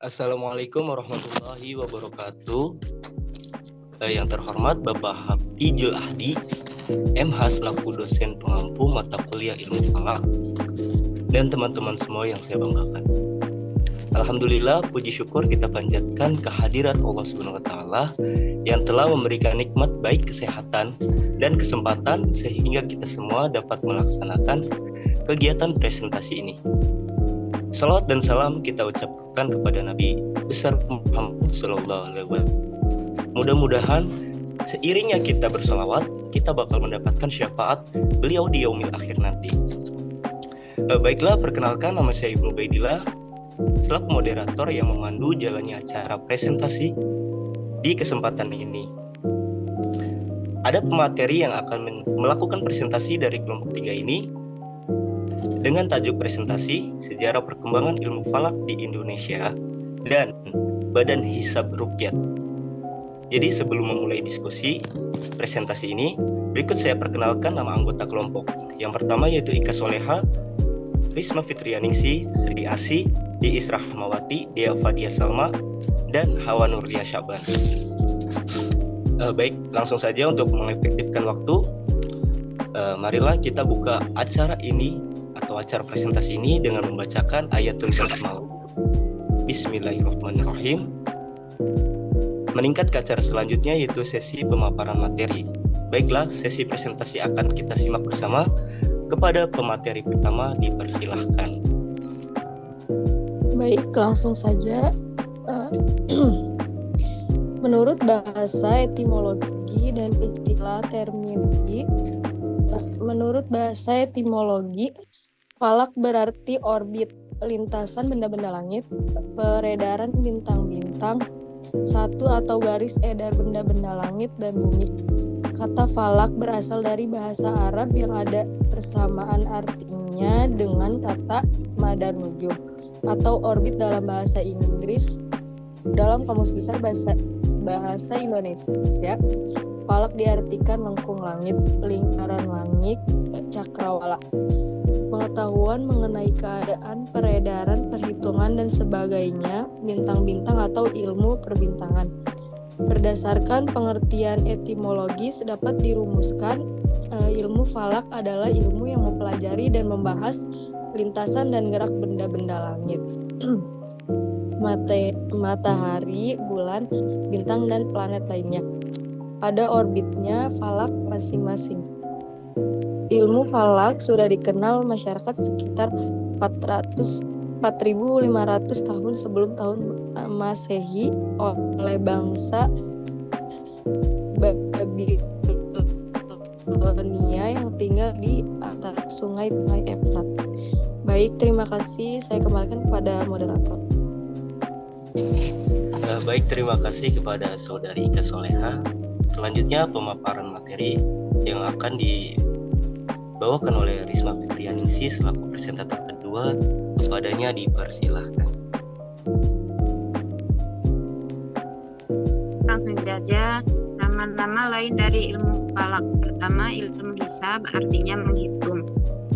Assalamualaikum warahmatullahi wabarakatuh. Yang terhormat Bapak Hafizul Ahdi, MH selaku dosen pengampu mata kuliah ilmu falak, dan teman-teman semua yang saya banggakan. Alhamdulillah, puji syukur kita panjatkan kehadirat Allah Subhanahu wa taala yang telah memberikan nikmat baik kesehatan dan kesempatan sehingga kita semua dapat melaksanakan kegiatan presentasi ini. Salawat dan salam kita ucapkan kepada Nabi besar Muhammad SAW. Mudah-mudahan seiringnya kita bersalawat, kita bakal mendapatkan syafaat beliau di yaumil akhir nanti. Baiklah, perkenalkan, nama saya Ibnu Baidillah, selaku moderator yang memandu jalannya acara presentasi di kesempatan ini. Ada pemateri yang akan melakukan presentasi dari kelompok 3 ini dengan tajuk presentasi Sejarah Perkembangan Ilmu Falak di Indonesia dan Badan Hisab Ruqyat. Jadi sebelum memulai diskusi presentasi ini, berikut saya perkenalkan nama anggota kelompok. Yang pertama yaitu Ika Soleha, Risma Fitrianingsi, Sri Asi, Diis Rahmawati, Dea Fadia Salma, dan Hawa Nurlia Syaban. Baik, langsung saja untuk mengefektifkan waktu, marilah kita buka acara ini atau acara presentasi ini dengan membacakan ayatul basmalah. Bismillahirrahmanirrahim. Meningkat ke acara selanjutnya yaitu sesi pemaparan materi. Baiklah, sesi presentasi akan kita simak bersama. Kepada pemateri pertama dipersilahkan. Baik, langsung saja. Menurut bahasa etimologi dan istilah terminologi, falak berarti orbit, lintasan benda-benda langit, peredaran bintang-bintang, satu atau garis edar benda-benda langit dan bumi. Kata falak berasal dari bahasa Arab yang ada persamaan artinya dengan kata madar nujum atau orbit dalam bahasa Inggris. Dalam Kamus Besar Bahasa Indonesia, falak diartikan lengkung langit, lingkaran langit, cakrawala. Pengetahuan mengenai keadaan, peredaran, perhitungan, dan sebagainya, bintang-bintang atau ilmu perbintangan. Berdasarkan pengertian etimologis dapat dirumuskan, ilmu falak adalah ilmu yang mempelajari dan membahas lintasan dan gerak benda-benda langit. Matahari, bulan, bintang, dan planet lainnya. Pada orbitnya falak masing-masing. Ilmu falak sudah dikenal masyarakat sekitar 4.500 tahun sebelum tahun Masehi oleh bangsa Babilonia yang tinggal di atas sungai Efrat. Baik, terima kasih. Saya kembalikan kepada moderator. Baik, terima kasih kepada Saudari Ika Soleha. Selanjutnya pemaparan materi yang akan dibawakan oleh Risma Fitrianingsi selaku presentator kedua. Kepadanya dipersilahkan. Langsung saja, nama-nama lain dari ilmu falak. Pertama, ilmu hisab, artinya menghitung.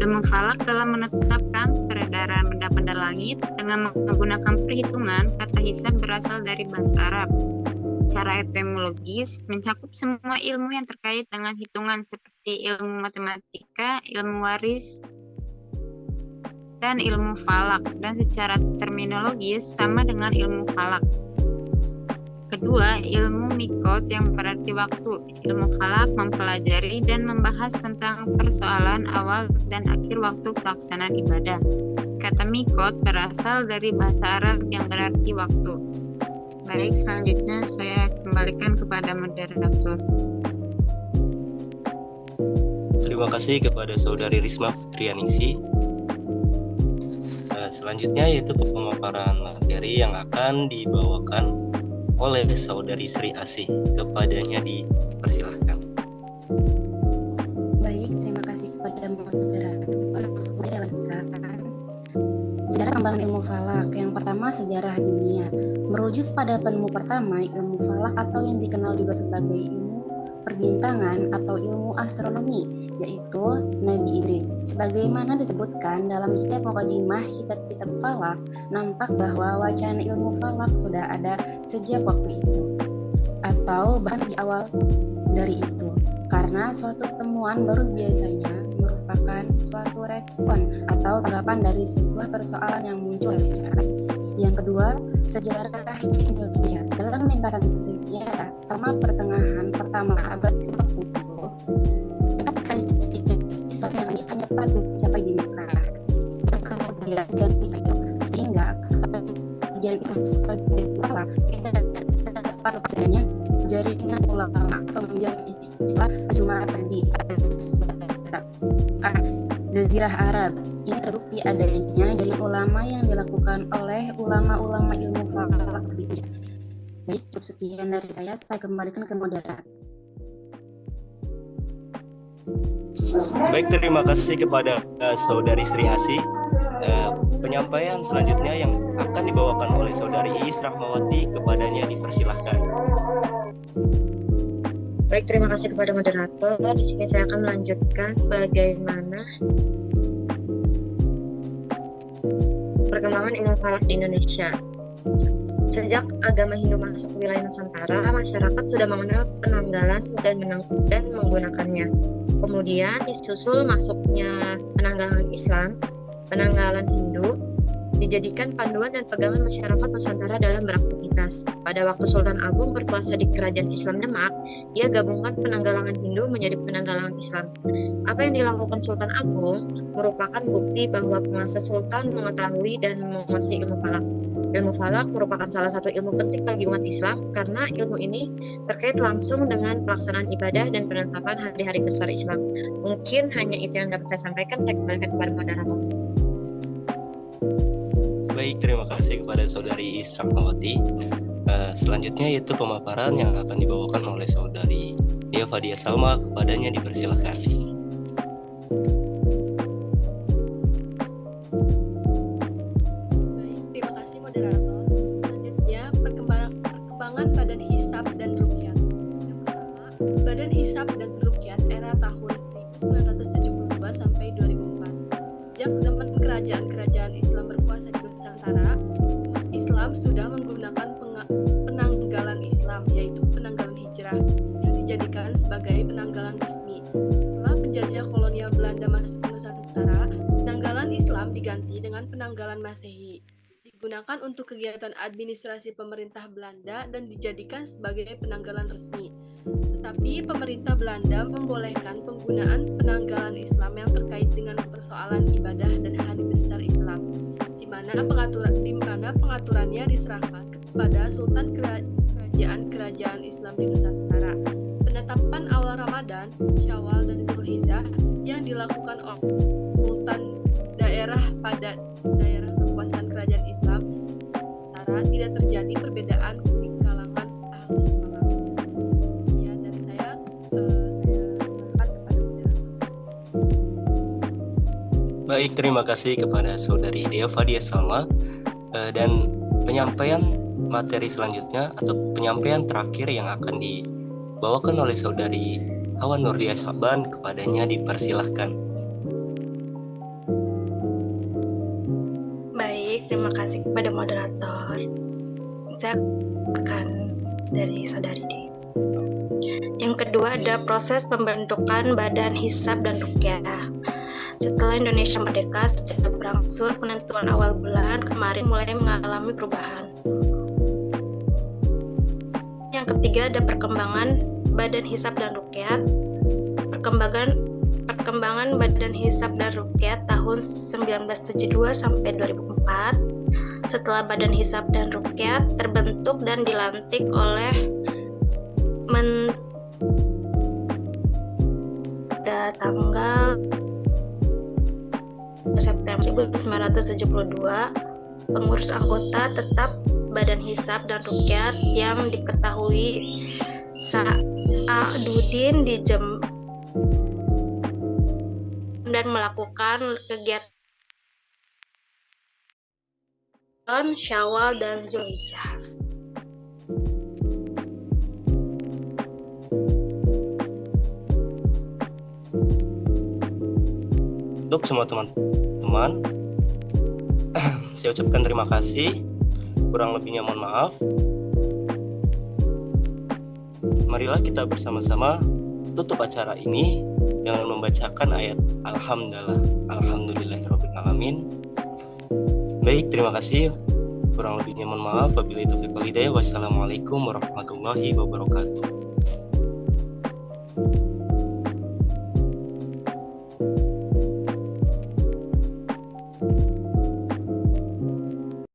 Ilmu falak dalam menetapkan peredaran benda-benda langit dengan menggunakan perhitungan. Kata hisab berasal dari bahasa Arab. Secara etimologis mencakup semua ilmu yang terkait dengan hitungan seperti ilmu matematika, ilmu waris, dan ilmu falak, dan secara terminologis sama dengan ilmu falak. Kedua, ilmu mikot yang berarti waktu. Ilmu falak mempelajari dan membahas tentang persoalan awal dan akhir waktu pelaksanaan ibadah. Kata mikot berasal dari bahasa Arab yang berarti waktu. Baik, selanjutnya saya kembalikan kepada moderator. Terima kasih kepada Saudari Risma Fitrianingsi. Selanjutnya yaitu pemaparan materi yang akan dibawakan oleh Saudari Sri Asih. Kepadanya dipersilahkan. Baik, terima kasih kepada moderator. Langsung saja lanjutkan. Sejarah perkembangan ilmu falak. Yang pertama, sejarah dunia. Merujuk pada penemu pertama, ilmu falak atau yang dikenal juga sebagai ilmu perbintangan atau ilmu astronomi, yaitu Nabi Idris. Sebagaimana disebutkan dalam setiap mukadimah kitab-kitab falak, nampak bahwa wacana ilmu falak sudah ada sejak waktu itu, atau bahkan lebih awal dari itu, karena suatu temuan baru biasanya merupakan suatu respon atau tanggapan dari sebuah persoalan yang muncul dari masyarakat. Yang kedua, sejarah Indonesia. Dalam lintasan sejarah sama pertengahan pertama abad ke-20, Islam yang hanya dapat mencapai di Mekah, kemudian ganti sehingga kejadian Islam sebagai kepala tidak dapat adanya jaringan ulama atau menjalin istilah Jumaadi Jazirah Arab. Ini terbukti adanya dari ulama yang dilakukan oleh ulama-ulama ilmu falak di Indonesia. Baik, cukup sekian dari saya kembalikan ke moderator. Baik, terima kasih kepada Saudari Sri Asi. Penyampaian selanjutnya yang akan dibawakan oleh Saudari Iis Rahmawati, kepadanya dipersilahkan. Baik, terima kasih kepada moderator. Di sini saya akan melanjutkan bagaimana perkembangan ilmu falak di Indonesia. Sejak agama Hindu masuk ke wilayah Nusantara, masyarakat sudah mengenal penanggalan dan menggunakannya. Kemudian disusul masuknya penanggalan Islam, penanggalan Hindu dijadikan panduan dan pegangan masyarakat Nusantara dalam beraktivitas. Pada waktu Sultan Agung berkuasa di Kerajaan Islam Demak, ia gabungkan penanggalan Hindu menjadi penanggalan Islam. Apa yang dilakukan Sultan Agung merupakan bukti bahwa penguasa Sultan mengetahui dan menguasai ilmu falak. Ilmu falak merupakan salah satu ilmu penting bagi umat Islam karena ilmu ini terkait langsung dengan pelaksanaan ibadah dan penetapan hari-hari besar Islam. Mungkin hanya itu yang dapat saya sampaikan. Saya kembalikan kepada moderator. Baik, terima kasih kepada Saudari Iis Rahmawati. Selanjutnya yaitu pemaparan yang akan dibawakan oleh Saudari Dia Fadia Salma, kepadanya dipersilahkan. Baik, terima kasih moderator. Selanjutnya, perkembangan Badan Hisab dan Ruqyat. Yang pertama, Badan Hisab dan Ruqyat era tahun 1972 sampai 2004. Sejak zaman kerajaan-kerajaan Islam berkuasa di Nusantara, umat Islam sudah menggunakan penanggalan Islam, yaitu penanggalan hijrah, yang dijadikan sebagai penanggalan resmi. Setelah penjajah kolonial Belanda masuk ke Nusantara, penanggalan Islam diganti dengan penanggalan Masehi. Digunakan untuk kegiatan administrasi pemerintah Belanda dan dijadikan sebagai penanggalan resmi. Tetapi pemerintah Belanda membolehkan penggunaan penanggalan Islam yang terkait dengan persoalan ibadah dan hari besar Islam, di mana pengaturannya diserahkan kepada Sultan Kerajaan Islam di Nusantara. Penetapan awal Ramadan, Syawal, dan Zulhijjah yang dilakukan oleh Sultan daerah pada daerah kekuasaan kerajaan Islam Nusantara tidak terjadi perbedaan di kalangan ahli falak. Sekian dari saya serahkan kepada moderator. Baik, terima kasih kepada Saudari Dia Fadia Salma. Dan penyampaian materi selanjutnya atau penyampaian terakhir yang akan dibawakan oleh Saudari Hawa Nurdia Saban, kepadanya dipersilahkan. Baik, terima kasih kepada moderator. Saya akan dari Saudari D. Yang kedua ada proses pembentukan Badan Hisab dan Ruqyah. Setelah Indonesia merdeka, secara berangsur penentuan awal bulan kemarin mulai mengalami perubahan. Yang ketiga ada perkembangan Badan Hisab dan Ruqyat. Perkembangan Badan Hisab dan Ruqyat tahun 1972 sampai 2004. Setelah Badan Hisab dan Ruqyat terbentuk dan dilantik oleh pada tanggal September 1972, pengurus anggota tetap Badan Hisab dan Ruqyat yang diketahui Sa'adudin di dan melakukan kegiatan Syawal dan Zulhijjah. Untuk semua teman-teman, saya ucapkan terima kasih. Kurang lebihnya mohon maaf. Marilah kita bersama-sama tutup acara ini dengan membacakan ayat Alhamdulillahirrahmanirrahim. Baik, terima kasih. Kurang lebihnya mohon maaf. Wabillahi taufiq wal hidayah. Wassalamualaikum warahmatullahi wabarakatuh.